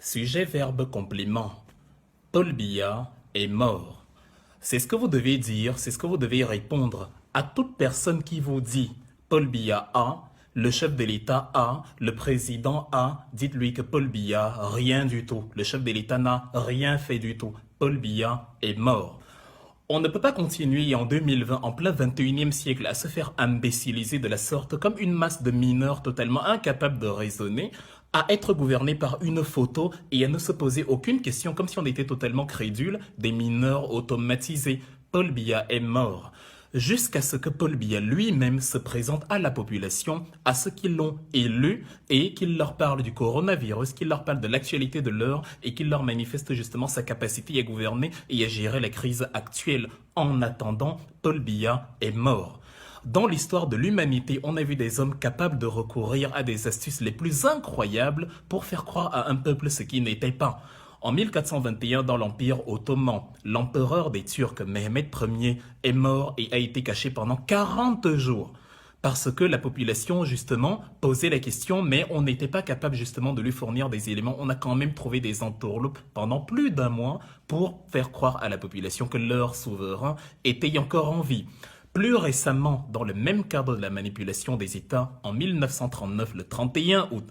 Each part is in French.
Sujet verbe complément. Paul Biya est mort. C'est ce que vous devez dire, c'est ce que vous devez répondre à toute personne qui vous dit Paul Biya a, le chef de l'État a, le président a, dites-lui que Paul Biya, rien du tout. Le chef de l'État n'a rien fait du tout. Paul Biya est mort. On ne peut pas continuer en 2020, en plein 21e siècle, à se faire imbéciliser de la sorte comme une masse de mineurs totalement incapables de raisonner, à être gouvernés par une photo et à ne se poser aucune question comme si on était totalement crédule, des mineurs automatisés. Paul Biya est mort. Jusqu'à ce que Paul Biya lui-même se présente à la population, à ceux qui l'ont élu, et qu'il leur parle du coronavirus, qu'il leur parle de l'actualité de l'heure, et qu'il leur manifeste justement sa capacité à gouverner et à gérer la crise actuelle. En attendant, Paul Biya est mort. Dans l'histoire de l'humanité, on a vu des hommes capables de recourir à des astuces les plus incroyables pour faire croire à un peuple ce qui n'était pas. En 1421, dans l'Empire ottoman, l'empereur des Turcs, Mehmed Ier, est mort et a été caché pendant 40 jours. Parce que la population, justement, posait la question, mais on n'était pas capable, justement, de lui fournir des éléments. On a quand même trouvé des entourloupes pendant plus d'un mois pour faire croire à la population que leur souverain était encore en vie. Plus récemment, dans le même cadre de la manipulation des États, en 1939, le 31 août,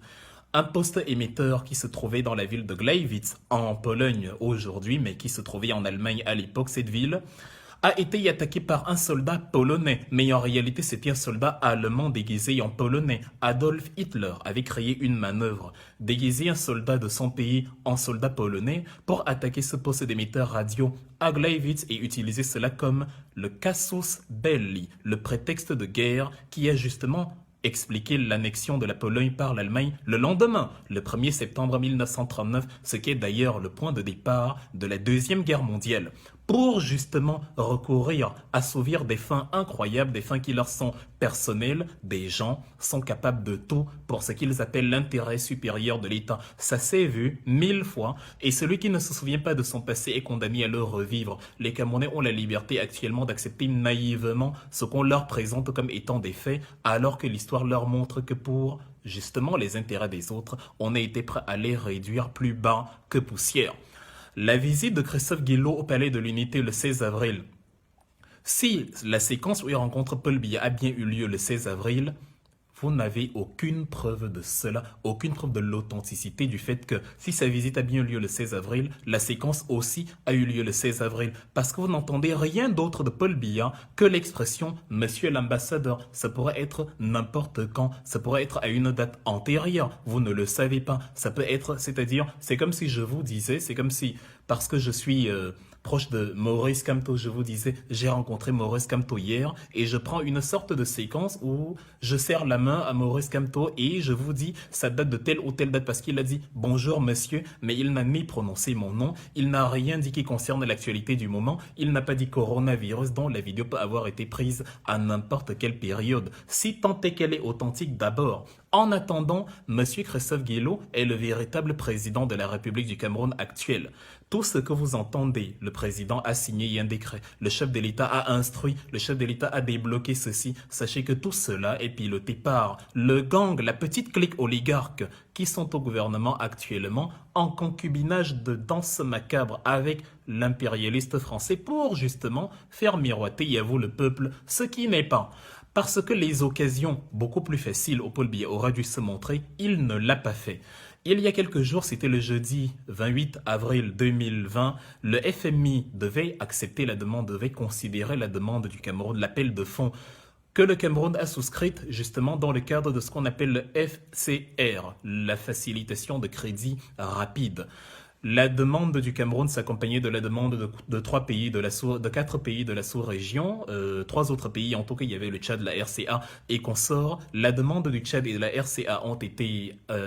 un poste émetteur qui se trouvait dans la ville de Gleiwitz, en Pologne aujourd'hui, mais qui se trouvait en Allemagne à l'époque, cette ville, a été attaqué par un soldat polonais. Mais en réalité, c'était un soldat allemand déguisé en polonais. Adolf Hitler avait créé une manœuvre, déguiser un soldat de son pays en soldat polonais pour attaquer ce poste d'émetteur radio à Gleiwitz et utiliser cela comme le casus belli, le prétexte de guerre qui a justement expliquer l'annexion de la Pologne par l'Allemagne le lendemain, le 1er septembre 1939, ce qui est d'ailleurs le point de départ de la Deuxième Guerre mondiale, pour justement recourir à sauver des fins incroyables, des fins qui leur sont personnelles. Des gens sont capables de tout pour ce qu'ils appellent l'intérêt supérieur de l'État. Ça s'est vu 1000 fois, et celui qui ne se souvient pas de son passé est condamné à le revivre. Les Camerounais ont la liberté actuellement d'accepter naïvement ce qu'on leur présente comme étant des faits, alors que l'histoire leur montre que pour justement les intérêts des autres, on a été prêt à les réduire plus bas que poussière. La visite de Christophe Guillo au Palais de l'Unité le 16 avril. Si la séquence où il rencontre Paul Biya a bien eu lieu le 16 avril, vous n'avez aucune preuve de cela, aucune preuve de l'authenticité du fait que si sa visite a bien eu lieu le 16 avril, la séquence aussi a eu lieu le 16 avril. Parce que vous n'entendez rien d'autre de Paul Biya que l'expression « Monsieur l'ambassadeur ». Ça pourrait être n'importe quand, ça pourrait être à une date antérieure, vous ne le savez pas. Ça peut être, c'est-à-dire, c'est comme si je vous disais, c'est comme si, parce que je suis proche de Maurice Kamto, je vous disais, j'ai rencontré Maurice Kamto hier et je prends une sorte de séquence où je serre la main à Maurice Kamto et je vous dis, ça date de telle ou telle date parce qu'il a dit bonjour monsieur, mais il n'a ni prononcé mon nom, il n'a rien dit qui concerne l'actualité du moment, il n'a pas dit coronavirus dont la vidéo peut avoir été prise à n'importe quelle période, si tant est qu'elle est authentique d'abord. En attendant, monsieur Christophe Guillo est le véritable président de la République du Cameroun actuelle. Tout ce que vous entendez, le président a signé un décret, le chef de l'État a instruit, le chef de l'État a débloqué ceci. Sachez que tout cela est piloté par le gang, la petite clique oligarque qui sont au gouvernement actuellement en concubinage de danse macabre avec l'impérialiste français pour justement faire miroiter à vous le peuple ce qui n'est pas. Parce que les occasions beaucoup plus faciles au Paul Biya auraient dû se montrer, il ne l'a pas fait. Il y a quelques jours, c'était le jeudi 28 avril 2020, le FMI devait accepter la demande, devait considérer la demande du Cameroun, l'appel de fonds que le Cameroun a souscrite justement dans le cadre de ce qu'on appelle le FCR, la facilitation de crédit rapide. La demande du Cameroun s'accompagnait de la demande de quatre pays de la sous-région, trois autres pays, en tout cas il y avait le Tchad, la RCA et consorts. La demande du Tchad et de la RCA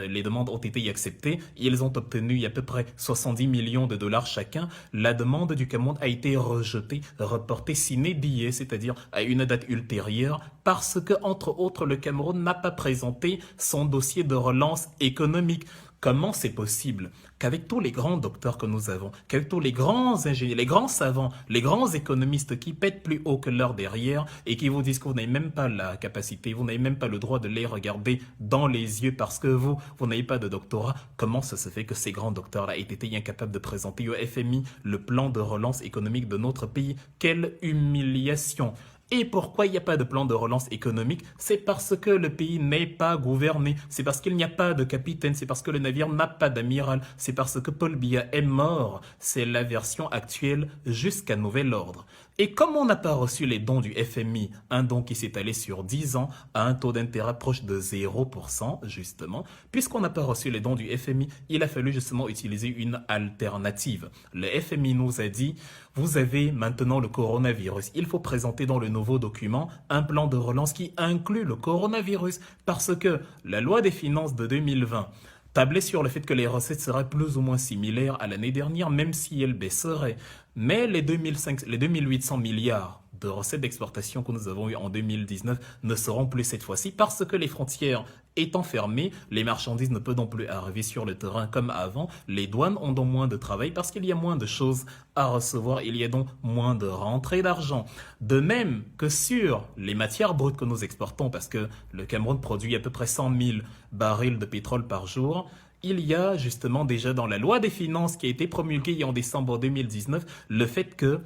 les demandes ont été acceptées. Ils ont obtenu à peu près 70 millions de dollars chacun. La demande du Cameroun a été rejetée, reportée sine die, c'est-à-dire à une date ultérieure, parce que, entre autres, le Cameroun n'a pas présenté son dossier de relance économique. Comment c'est possible qu'avec tous les grands docteurs que nous avons, qu'avec tous les grands ingénieurs, les grands savants, les grands économistes qui pètent plus haut que leur derrière et qui vous disent que vous n'avez même pas la capacité, vous n'avez même pas le droit de les regarder dans les yeux parce que vous n'avez pas de doctorat, comment ça se fait que ces grands docteurs-là aient été incapables de présenter au FMI le plan de relance économique de notre pays? Quelle humiliation! Et pourquoi il n'y a pas de plan de relance économique? C'est parce que le pays n'est pas gouverné, c'est parce qu'il n'y a pas de capitaine, c'est parce que le navire n'a pas d'amiral, c'est parce que Paul Biya est mort. C'est la version actuelle jusqu'à nouvel ordre. Et comme on n'a pas reçu les dons du FMI, un don qui s'est allé sur 10 ans à un taux d'intérêt proche de 0%, justement, puisqu'on n'a pas reçu les dons du FMI, il a fallu justement utiliser une alternative. Le FMI nous a dit, vous avez maintenant le coronavirus. Il faut présenter dans le nouveau document un plan de relance qui inclut le coronavirus, parce que la loi des finances de 2020 tablait sur le fait que les recettes seraient plus ou moins similaires à l'année dernière, même si elles baisseraient. Mais les 2800 milliards de recettes d'exportation que nous avons eues en 2019 ne seront plus cette fois-ci parce que les frontières étant fermées, les marchandises ne peuvent donc plus arriver sur le terrain comme avant. Les douanes ont donc moins de travail parce qu'il y a moins de choses à recevoir. Il y a donc moins de rentrées d'argent. De même que sur les matières brutes que nous exportons, parce que le Cameroun produit à peu près 100 000 barils de pétrole par jour, il y a justement déjà dans la loi des finances qui a été promulguée en décembre 2019 le fait que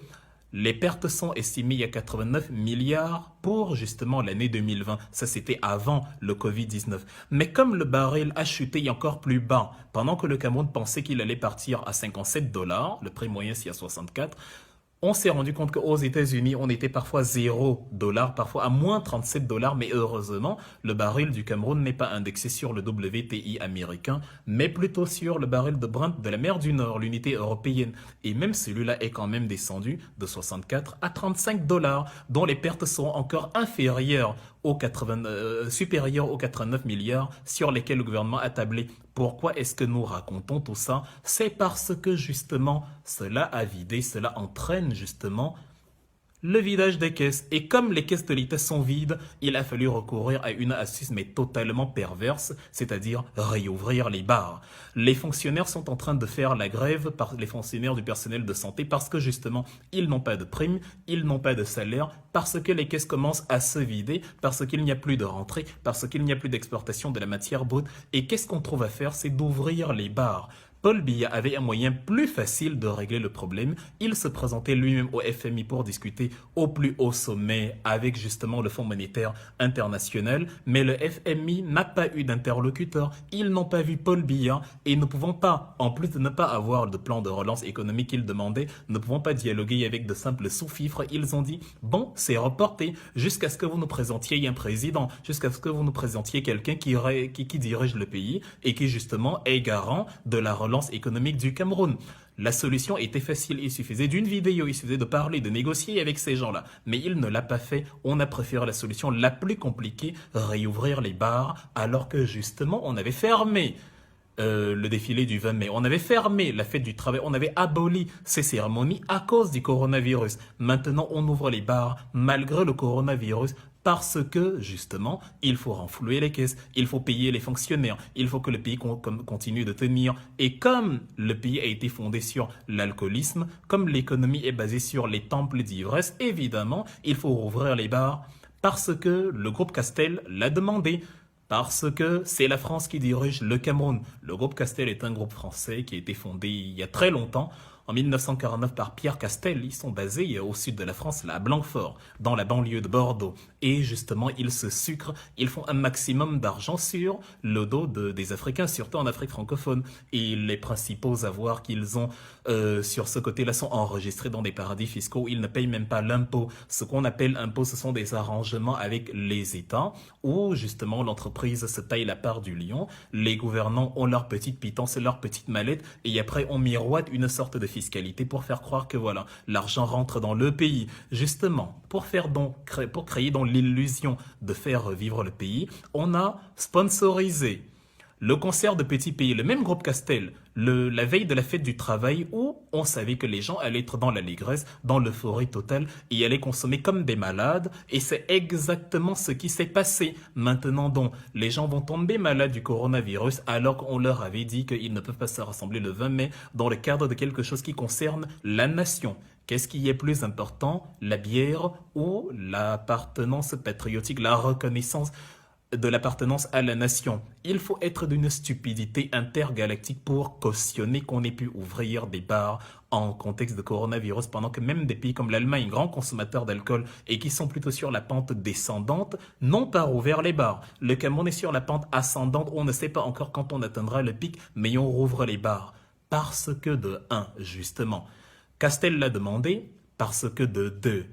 les pertes sont estimées à 89 milliards pour justement l'année 2020. Ça, c'était avant le Covid-19. Mais comme le baril a chuté encore plus bas, pendant que le Cameroun pensait qu'il allait partir à 57 $, le prix moyen c'est à 64, on s'est rendu compte qu'aux États-Unis, on était parfois $0, parfois à moins 37 $, mais heureusement, le baril du Cameroun n'est pas indexé sur le WTI américain, mais plutôt sur le baril de Brent de la mer du Nord, l'unité européenne. Et même celui-là est quand même descendu de 64 à 35 $, dont les pertes seront encore inférieures supérieures aux 89 milliards sur lesquels le gouvernement a tablé. Pourquoi est-ce que nous racontons tout ça? C'est parce que justement, cela a vidé, cela entraîne justement le vidage des caisses. Et comme les caisses de l'État sont vides, il a fallu recourir à une astuce mais totalement perverse, c'est-à-dire réouvrir les bars. Les fonctionnaires sont en train de faire la grève, les fonctionnaires du personnel de santé, parce que justement, ils n'ont pas de primes, ils n'ont pas de salaire, parce que les caisses commencent à se vider, parce qu'il n'y a plus de rentrée, parce qu'il n'y a plus d'exportation de la matière brute. Et qu'est-ce qu'on trouve à faire? C'est d'ouvrir les bars. Paul Biya avait un moyen plus facile de régler le problème. Il se présentait lui-même au FMI pour discuter au plus haut sommet avec justement le Fonds monétaire international. Mais le FMI n'a pas eu d'interlocuteur. Ils n'ont pas vu Paul Biya et ne pouvons pas, en plus de ne pas avoir de plan de relance économique qu'ils demandaient, ne pouvons pas dialoguer avec de simples sous-fifres. Ils ont dit, bon, c'est reporté jusqu'à ce que vous nous présentiez un président, jusqu'à ce que vous nous présentiez quelqu'un qui dirige le pays et qui justement est garant de la relance économique du Cameroun. La solution était facile, il suffisait d'une vidéo, il suffisait de parler, de négocier avec ces gens-là. Mais il ne l'a pas fait, on a préféré la solution la plus compliquée, réouvrir les bars, alors que justement on avait fermé le défilé du 20 mai. On avait fermé la fête du travail, on avait aboli ces cérémonies à cause du coronavirus. Maintenant, on ouvre les bars malgré le coronavirus parce que, justement, il faut renflouer les caisses, il faut payer les fonctionnaires, il faut que le pays continue de tenir. Et comme le pays a été fondé sur l'alcoolisme, comme l'économie est basée sur les temples d'ivresse, évidemment, il faut rouvrir les bars parce que le groupe Castel l'a demandé. Parce que c'est la France qui dirige le Cameroun. Le groupe Castel est un groupe français qui a été fondé il y a très longtemps, en 1949 par Pierre Castel. Ils sont basés au sud de la France, à Blanquefort, dans la banlieue de Bordeaux. Et justement, ils se sucrent, ils font un maximum d'argent sur le dos des Africains, surtout en Afrique francophone. Et les principaux avoirs qu'ils ont sur ce côté-là sont enregistrés dans des paradis fiscaux où ils ne payent même pas l'impôt. Ce qu'on appelle impôt, ce sont des arrangements avec les États où justement l'entreprise se taille la part du lion, les gouvernants ont leur petite pitance et leur petite mallette et après on miroite une sorte de fiscalité pour faire croire que voilà, l'argent rentre dans le pays. Justement, pour créer donc l'illusion de faire vivre le pays, on a sponsorisé le concert de petits pays, le même groupe Castel, la veille de la fête du travail où on savait que les gens allaient être dans l'allégresse, dans l'euphorie totale et allaient consommer comme des malades. Et c'est exactement ce qui s'est passé. Maintenant donc, les gens vont tomber malades du coronavirus alors qu'on leur avait dit qu'ils ne peuvent pas se rassembler le 20 mai dans le cadre de quelque chose qui concerne la nation. Qu'est-ce qui est plus important, la bière ou l'appartenance patriotique, la reconnaissance de l'appartenance à la nation? Il faut être d'une stupidité intergalactique pour cautionner qu'on ait pu ouvrir des bars en contexte de coronavirus pendant que même des pays comme l'Allemagne, grands consommateurs d'alcool et qui sont plutôt sur la pente descendante, n'ont pas rouvert les bars. Le Cameroun est sur la pente ascendante, on ne sait pas encore quand on atteindra le pic, mais on rouvre les bars. Parce que de un, justement, Castel l'a demandé, parce que de 2,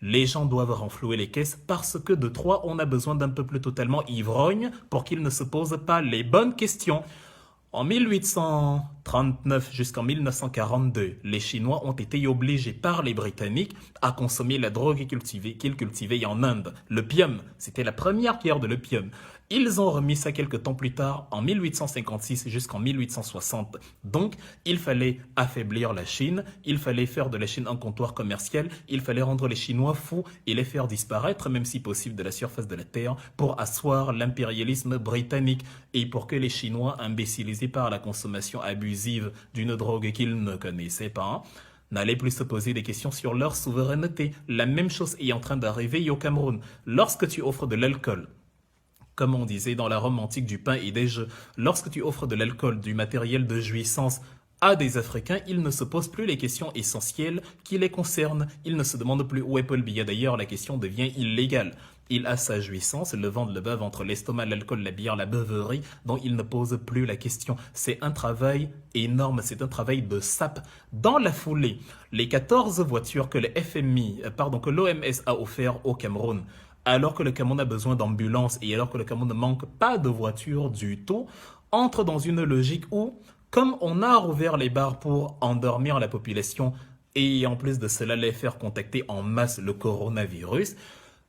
les gens doivent renflouer les caisses, parce que de 3, on a besoin d'un peuple totalement ivrogne pour qu'il ne se pose pas les bonnes questions. En 1839 jusqu'en 1942, les Chinois ont été obligés par les Britanniques à consommer la drogue qu'ils cultivaient en Inde, l'opium. C'était la première guerre de l'opium. Ils ont remis ça quelques temps plus tard, en 1856 jusqu'en 1860. Donc, il fallait affaiblir la Chine, il fallait faire de la Chine un comptoir commercial, il fallait rendre les Chinois fous et les faire disparaître, même si possible, de la surface de la Terre, pour asseoir l'impérialisme britannique et pour que les Chinois, imbécilisés par la consommation abusive d'une drogue qu'ils ne connaissaient pas, n'allaient plus se poser des questions sur leur souveraineté. La même chose est en train d'arriver au Cameroun. Lorsque tu offres de l'alcool, comme on disait dans la Rome antique du pain et des jeux, lorsque tu offres de l'alcool, du matériel de jouissance à des Africains, ils ne se posent plus les questions essentielles qui les concernent. Ils ne se demandent plus où est Paul Biya. D'ailleurs, la question devient illégale. Il a sa jouissance, le ventre, le bave entre l'estomac, l'alcool, la bière, la beuverie, dont il ne pose plus la question. C'est un travail énorme, c'est un travail de sape. Dans la foulée, les 14 voitures que que l'OMS a offert au Cameroun, alors que le Cameroun a besoin d'ambulances et alors que le Cameroun ne manque pas de voitures du tout, entre dans une logique où, comme on a rouvert les bars pour endormir la population et en plus de cela les faire contacter en masse le coronavirus,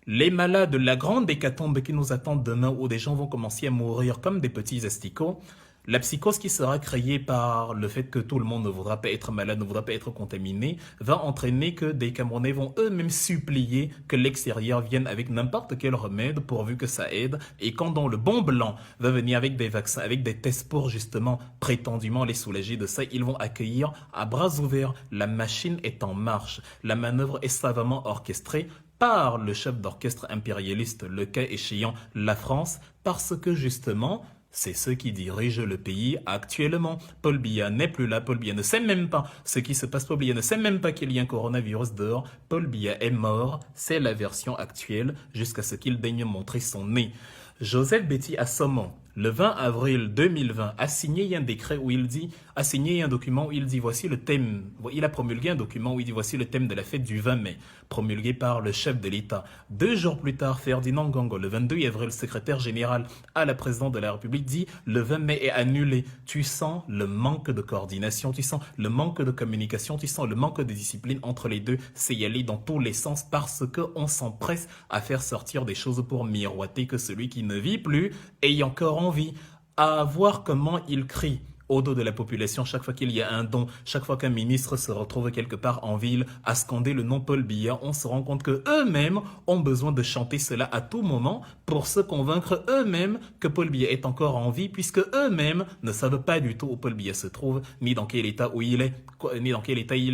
les malades, la grande hécatombe qui nous attend demain où des gens vont commencer à mourir comme des petits asticots, la psychose qui sera créée par le fait que tout le monde ne voudra pas être malade, ne voudra pas être contaminé, va entraîner que des Camerounais vont eux-mêmes supplier que l'extérieur vienne avec n'importe quel remède pourvu que ça aide. Et quand donc le bon blanc va venir avec des vaccins, avec des tests pour justement prétendument les soulager de ça, ils vont accueillir à bras ouverts. La machine est en marche. La manœuvre est savamment orchestrée par le chef d'orchestre impérialiste, le cas échéant la France, parce que justement, c'est ceux qui dirigent le pays actuellement. Paul Biya n'est plus là. Paul Biya ne sait même pas ce qui se passe. Paul Biya ne sait même pas qu'il y a un coronavirus dehors. Paul Biya est mort. C'est la version actuelle jusqu'à ce qu'il daigne montrer son nez. Joseph Betty Assomo, le 20 avril 2020, a signé un décret où il dit, a signé un document où il dit voici le thème, il a promulgué un document où il dit voici le thème de la fête du 20 mai, promulgué par le chef de l'État. 2 jours plus tard, Ferdinand Ngongo, le 22 avril, secrétaire général à la présidente de la République, dit le 20 mai est annulé. Tu sens le manque de coordination, tu sens le manque de communication, tu sens le manque de discipline entre les deux. C'est y aller dans tous les sens parce qu'on s'empresse à faire sortir des choses pour miroiter que celui qui ne vit plus ait encore envie, à voir comment il crie au dos de la population chaque fois qu'il y a un don, chaque fois qu'un ministre se retrouve quelque part en ville à scander le nom Paul Biya, on se rend compte que eux-mêmes ont besoin de chanter cela à tout moment pour se convaincre eux-mêmes que Paul Biya est encore en vie, puisque eux-mêmes ne savent pas du tout où Paul Biya se trouve, ni dans quel état il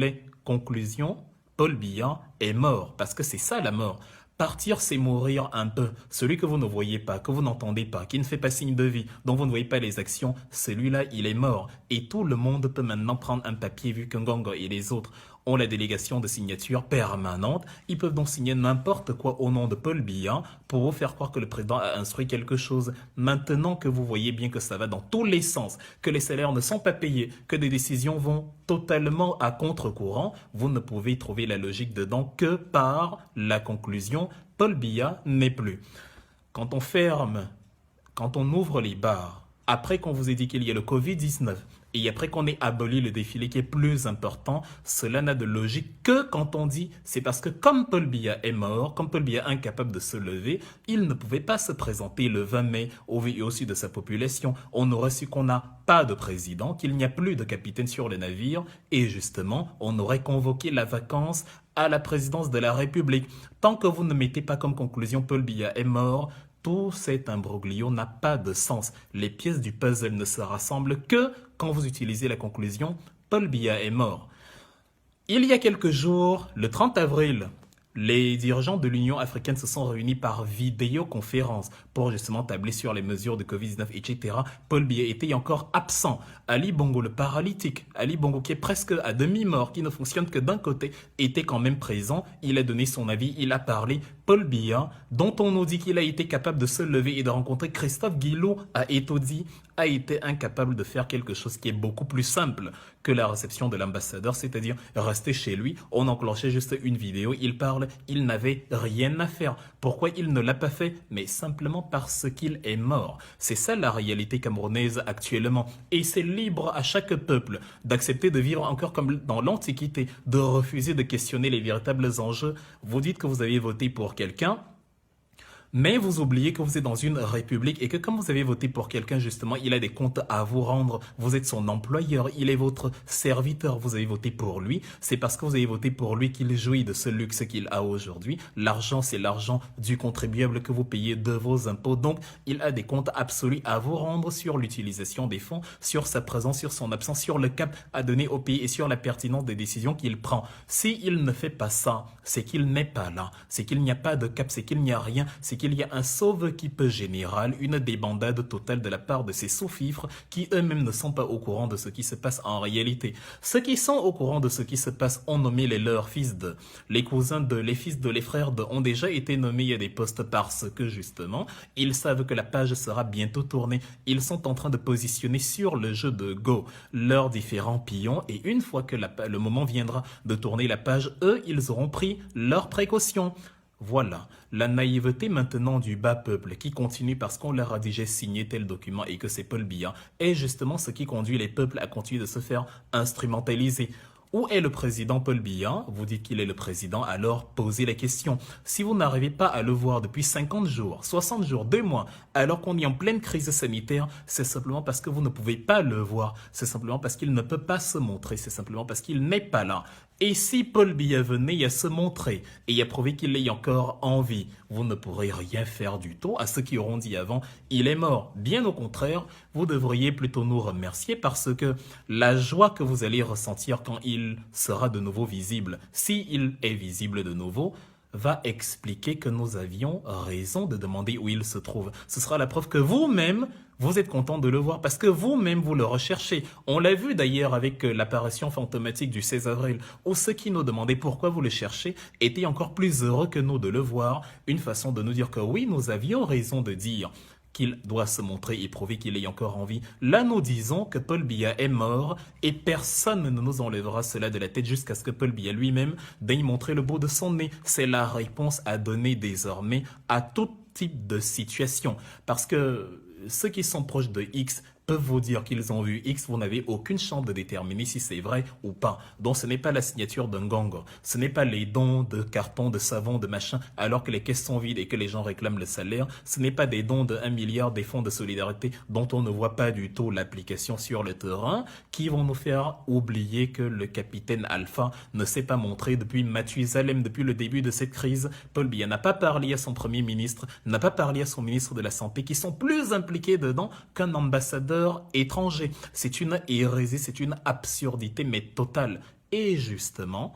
est. Conclusion, Paul Biya est mort, parce que c'est ça la mort. Partir, c'est mourir un peu. Celui que vous ne voyez pas, que vous n'entendez pas, qui ne fait pas signe de vie, dont vous ne voyez pas les actions, celui-là, il est mort. Et tout le monde peut maintenant prendre un papier vu que Ngongo et les autres ont la délégation de signature permanente. Ils peuvent donc signer n'importe quoi au nom de Paul Biya pour vous faire croire que le président a instruit quelque chose. Maintenant que vous voyez bien que ça va dans tous les sens, que les salaires ne sont pas payés, que des décisions vont totalement à contre-courant, vous ne pouvez trouver la logique dedans que par la conclusion, Paul Biya n'est plus. Quand on ferme, quand on ouvre les bars, après qu'on vous ait dit qu'il y a le Covid-19, et après qu'on ait aboli le défilé qui est plus important, cela n'a de logique que quand on dit c'est parce que comme Paul Biya est mort, comme Paul Biya est incapable de se lever, il ne pouvait pas se présenter le 20 mai au vu et au su de sa population. On aurait su qu'on n'a pas de président, qu'il n'y a plus de capitaine sur les navires et justement, on aurait convoqué la vacance à la présidence de la République. Tant que vous ne mettez pas comme conclusion Paul Biya est mort, tout cet imbroglio n'a pas de sens. Les pièces du puzzle ne se rassemblent que quand vous utilisez la conclusion Paul Biya est mort. Il y a quelques jours, le 30 avril, les dirigeants de l'Union africaine se sont réunis par vidéoconférence pour justement tabler sur les mesures de Covid-19, etc. Paul Biya était encore absent. Ali Bongo, le paralytique, Ali Bongo qui est presque à demi-mort, qui ne fonctionne que d'un côté, était quand même présent. Il a donné son avis, il a parlé. Paul Biya, dont on nous dit qu'il a été capable de se lever et de rencontrer Christophe Guillo à Etodi, a été incapable de faire quelque chose qui est beaucoup plus simple que la réception de l'ambassadeur, c'est-à-dire rester chez lui. On enclenchait juste une vidéo, il parle, il n'avait rien à faire. Pourquoi il ne l'a pas fait? Mais simplement parce qu'il est mort. C'est ça la réalité camerounaise actuellement. Et c'est libre à chaque peuple d'accepter de vivre encore comme dans l'Antiquité, de refuser de questionner les véritables enjeux. Vous dites que vous avez voté pour quelqu'un, mais vous oubliez que vous êtes dans une république et que comme vous avez voté pour quelqu'un, justement, il a des comptes à vous rendre. Vous êtes son employeur, il est votre serviteur. Vous avez voté pour lui. C'est parce que vous avez voté pour lui qu'il jouit de ce luxe qu'il a aujourd'hui. L'argent, c'est l'argent du contribuable que vous payez de vos impôts. Donc, il a des comptes absolus à vous rendre sur l'utilisation des fonds, sur sa présence, sur son absence, sur le cap à donner au pays et sur la pertinence des décisions qu'il prend. S'il ne fait pas ça, c'est qu'il n'est pas là. C'est qu'il n'y a pas de cap, c'est qu'il n'y a rien, c'est qu'il y a un sauve-qui-peut général, une débandade totale de la part de ces sous-fifres qui eux-mêmes ne sont pas au courant de ce qui se passe en réalité. Ceux qui sont au courant de ce qui se passe ont nommé les leurs fils de, les cousins de, les fils de, les frères de ont déjà été nommés à des postes parce que justement, ils savent que la page sera bientôt tournée. Ils sont en train de positionner sur le jeu de Go leurs différents pions et une fois que le moment viendra de tourner la page, eux, ils auront pris leurs précautions. Voilà, la naïveté maintenant du bas peuple qui continue parce qu'on leur a déjà signé tel document et que c'est Paul Biya est justement ce qui conduit les peuples à continuer de se faire instrumentaliser. Où est le président Paul Biya? Vous dites qu'il est le président, alors posez la question. Si vous n'arrivez pas à le voir depuis 50 jours, 60 jours, 2 mois, alors qu'on est en pleine crise sanitaire, c'est simplement parce que vous ne pouvez pas le voir. C'est simplement parce qu'il ne peut pas se montrer. C'est simplement parce qu'il n'est pas là. Et si Paul Biya venait à se montrer et à prouver qu'il est encore en vie, vous ne pourrez rien faire du tout à ceux qui auront dit avant « il est mort ». Bien au contraire, vous devriez plutôt nous remercier parce que la joie que vous allez ressentir quand il sera de nouveau visible, s'il est visible de nouveau, va expliquer que nous avions raison de demander où il se trouve. Ce sera la preuve que vous-même, vous êtes content de le voir parce que vous-même, vous le recherchez. On l'a vu d'ailleurs avec l'apparition fantomatique du 16 avril où ceux qui nous demandaient pourquoi vous le cherchez étaient encore plus heureux que nous de le voir. Une façon de nous dire que oui, nous avions raison de dire qu'il doit se montrer et prouver qu'il est encore en vie. Là, nous disons que Paul Biya est mort et personne ne nous enlèvera cela de la tête jusqu'à ce que Paul Biya lui-même daigne montrer le bout de son nez. C'est la réponse à donner désormais à tout type de situation. Parce que ceux qui sont proches de X peuvent vous dire qu'ils ont vu X, vous n'avez aucune chance de déterminer si c'est vrai ou pas. Donc ce n'est pas la signature d'un gang, ce n'est pas les dons de carton, de savon, de machin, alors que les caisses sont vides et que les gens réclament le salaire. Ce n'est pas des dons de 1 milliard des fonds de solidarité dont on ne voit pas du tout l'application sur le terrain qui vont nous faire oublier que le capitaine Alpha ne s'est pas montré depuis Mathusalem, depuis le début de cette crise. Paul Biya n'a pas parlé à son premier ministre, n'a pas parlé à son ministre de la Santé qui sont plus impliqués dedans qu'un ambassadeur étranger. C'est une hérésie, c'est une absurdité, mais totale. Et justement,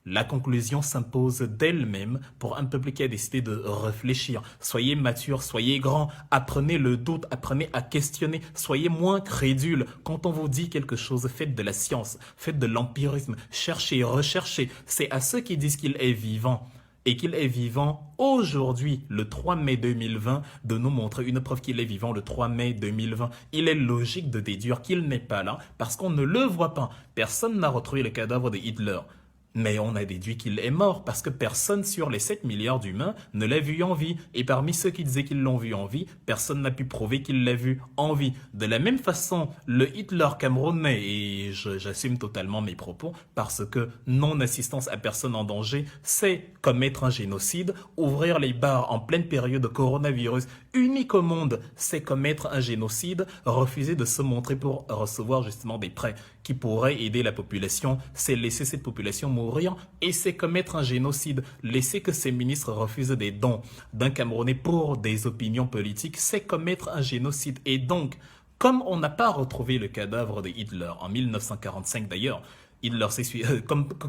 la conclusion s'impose d'elle-même pour un peuple qui a décidé de réfléchir. Soyez mature, soyez grand, apprenez le doute, apprenez à questionner, soyez moins crédule. Quand on vous dit quelque chose, faites de la science, faites de l'empirisme, cherchez, recherchez. C'est à ceux qui disent qu'il est vivant et qu'il est vivant aujourd'hui, le 3 mai 2020, de nous montrer une preuve qu'il est vivant le 3 mai 2020. Il est logique de déduire qu'il n'est pas là parce qu'on ne le voit pas. Personne n'a retrouvé le cadavre de Hitler. Mais on a déduit qu'il est mort parce que personne sur les 7 milliards d'humains ne l'a vu en vie. Et parmi ceux qui disaient qu'ils l'ont vu en vie, personne n'a pu prouver qu'il l'a vu en vie. De la même façon, le Hitler camerounais, et j'assume totalement mes propos, parce que non-assistance à personne en danger, c'est commettre un génocide. Ouvrir les bars en pleine période de coronavirus, unique au monde, c'est commettre un génocide. Refuser de se montrer pour recevoir justement des prêts qui pourraient aider la population, c'est laisser cette population mourir et c'est commettre un génocide. Laisser que ces ministres refusent des dons d'un Camerounais pour des opinions politiques, c'est commettre un génocide. Et donc, comme on n'a pas retrouvé le cadavre de Hitler en 1945 d'ailleurs, Hitler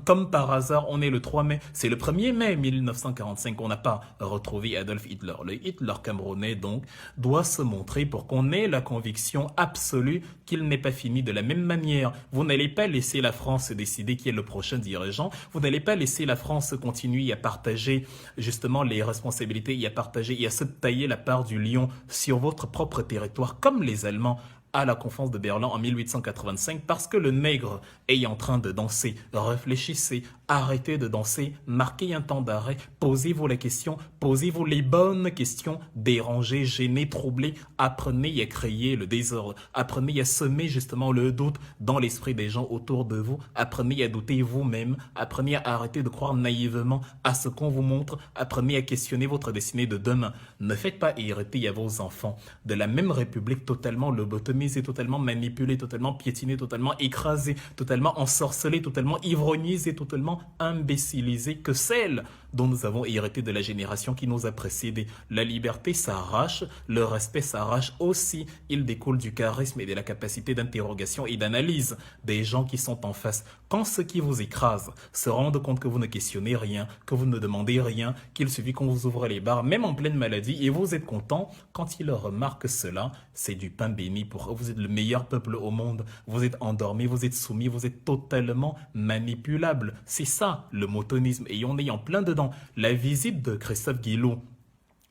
comme par hasard, on est le 3 mai, c'est le 1er mai 1945, on n'a pas retrouvé Adolf Hitler. Le Hitler camerounais, donc, doit se montrer pour qu'on ait la conviction absolue qu'il n'est pas fini. De la même manière, vous n'allez pas laisser la France décider qui est le prochain dirigeant, vous n'allez pas laisser la France continuer à partager justement les responsabilités et à partager et à se tailler la part du lion sur votre propre territoire, comme les Allemands à la conférence de Berlin en 1885 parce que le nègre est en train de danser. Réfléchissez, arrêtez de danser, marquez un temps d'arrêt, posez-vous la question, posez-vous les bonnes questions, dérangez, gênez, troublez, apprenez à créer le désordre, apprenez à semer justement le doute dans l'esprit des gens autour de vous, apprenez à douter vous-même, apprenez à arrêter de croire naïvement à ce qu'on vous montre, apprenez à questionner votre destinée de demain. Ne faites pas hériter à vos enfants de la même république totalement lobotomisée, totalement manipulé, totalement piétiné, totalement écrasé, totalement ensorcelé, totalement ivronisé, totalement imbécilisé que celle dont nous avons hérité de la génération qui nous a précédés. La liberté s'arrache, le respect s'arrache aussi. Il découle du charisme et de la capacité d'interrogation et d'analyse des gens qui sont en face. Quand ceux qui vous écrasent se rendent compte que vous ne questionnez rien, que vous ne demandez rien, qu'il suffit qu'on vous ouvre les bars, même en pleine maladie, et vous êtes content, quand ils remarquent cela, c'est du pain béni pour eux. Vous êtes le meilleur peuple au monde. Vous êtes endormi, vous êtes soumis, vous êtes totalement manipulable. C'est ça, le motonisme. Et on est en plein dedans. La visite de Christophe Guilou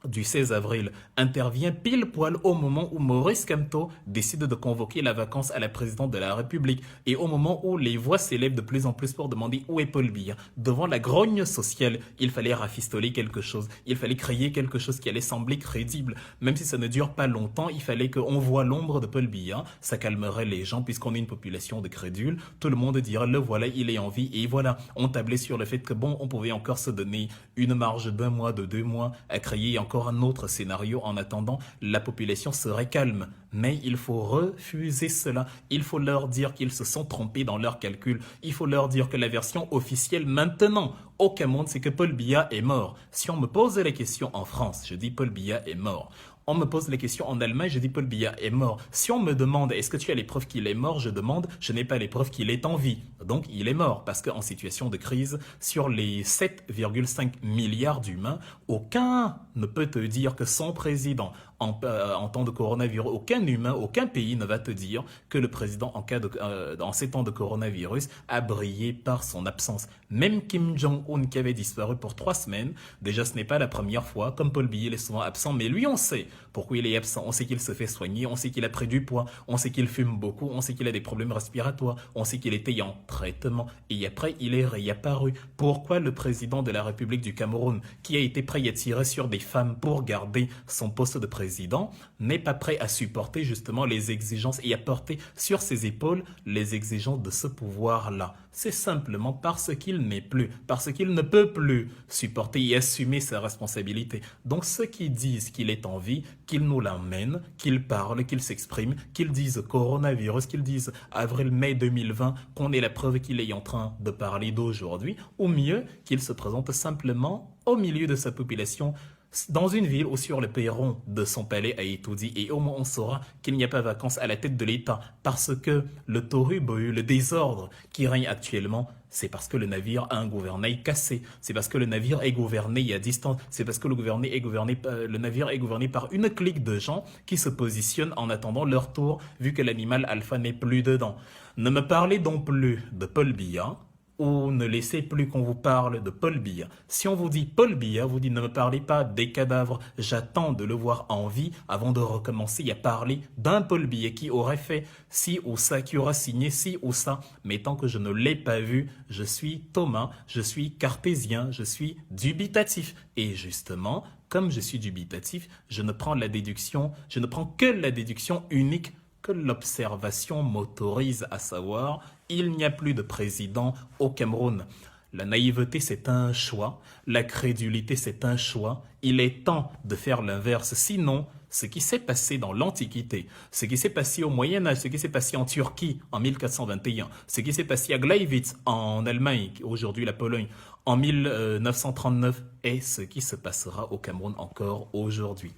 du 16 avril intervient pile poil au moment où Maurice Kamto décide de convoquer la vacance à la présidente de la République et au moment où les voix s'élèvent de plus en plus pour demander où est Paul Biya. Devant la grogne sociale, il fallait rafistoler quelque chose, il fallait créer quelque chose qui allait sembler crédible. Même si ça ne dure pas longtemps, il fallait qu'on voit l'ombre de Paul Biya, ça calmerait les gens puisqu'on est une population de crédules. Tout le monde dirait le voilà, il est en vie et voilà. On tablait sur le fait que bon, on pouvait encore se donner une marge d'1 mois, de 2 mois à créer encore un autre scénario. En attendant, la population serait calme. Mais il faut refuser cela. Il faut leur dire qu'ils se sont trompés dans leurs calculs. Il faut leur dire que la version officielle maintenant au Cameroun, c'est que Paul Biya est mort. Si on me pose la question en France, je dis Paul Biya est mort. On me pose la question en Allemagne, je dis Paul Biya est mort. Si on me demande est-ce que tu as les preuves qu'il est mort, je demande je n'ai pas les preuves qu'il est en vie. Donc il est mort parce qu'en situation de crise, sur les 7,5 milliards d'humains, aucun ne peut te dire que son président en temps de coronavirus, aucun humain, aucun pays ne va te dire que le président en ces temps de coronavirus a brillé par son absence. Même Kim Jong-un qui avait disparu pour 3 semaines, déjà ce n'est pas la première fois, comme Paul Biya il est souvent absent, mais lui on sait pourquoi il est absent, on sait qu'il se fait soigner, on sait qu'il a pris du poids, on sait qu'il fume beaucoup, on sait qu'il a des problèmes respiratoires, on sait qu'il était en traitement et après il est réapparu. Pourquoi le président de la République du Cameroun, qui a été prêt à tirer sur des femmes pour garder son poste de président, n'est pas prêt à supporter justement les exigences et à porter sur ses épaules les exigences de ce pouvoir-là? C'est simplement parce qu'il n'est plus, parce qu'il ne peut plus supporter et assumer sa responsabilité. Donc ceux qui disent qu'il est en vie, qu'il nous l'emmène, qu'il parle, qu'il s'exprime, qu'il dise coronavirus, qu'il dise avril-mai 2020, qu'on ait la preuve qu'il est en train de parler d'aujourd'hui, ou mieux qu'il se présente simplement au milieu de sa population, dans une ville ou sur le perron de son palais à Etoudi, et au moins on saura qu'il n'y a pas vacances à la tête de l'État parce que le tohu-bohu, le désordre qui règne actuellement, c'est parce que le navire a un gouvernail cassé, c'est parce que le navire est gouverné à distance, c'est parce que le navire est gouverné par une clique de gens qui se positionnent en attendant leur tour vu que l'animal alpha n'est plus dedans. Ne me parlez donc plus de Paul Biya, ou ne laissez plus qu'on vous parle de Paul Biya. Si on vous dit Paul Biya, vous dites ne me parlez pas des cadavres, j'attends de le voir en vie avant de recommencer à parler d'un Paul Biya qui aurait fait ci ou ça, qui aura signé ci ou ça. Mais tant que je ne l'ai pas vu, je suis Thomas, je suis cartésien, je suis dubitatif. Et justement, comme je suis dubitatif, je ne prends que la déduction unique que l'observation m'autorise à savoir, il n'y a plus de président au Cameroun. La naïveté, c'est un choix. La crédulité, c'est un choix. Il est temps de faire l'inverse. Sinon, ce qui s'est passé dans l'Antiquité, ce qui s'est passé au Moyen-Âge, ce qui s'est passé en Turquie en 1421, ce qui s'est passé à Gleiwitz en Allemagne, aujourd'hui la Pologne, en 1939, est ce qui se passera au Cameroun encore aujourd'hui.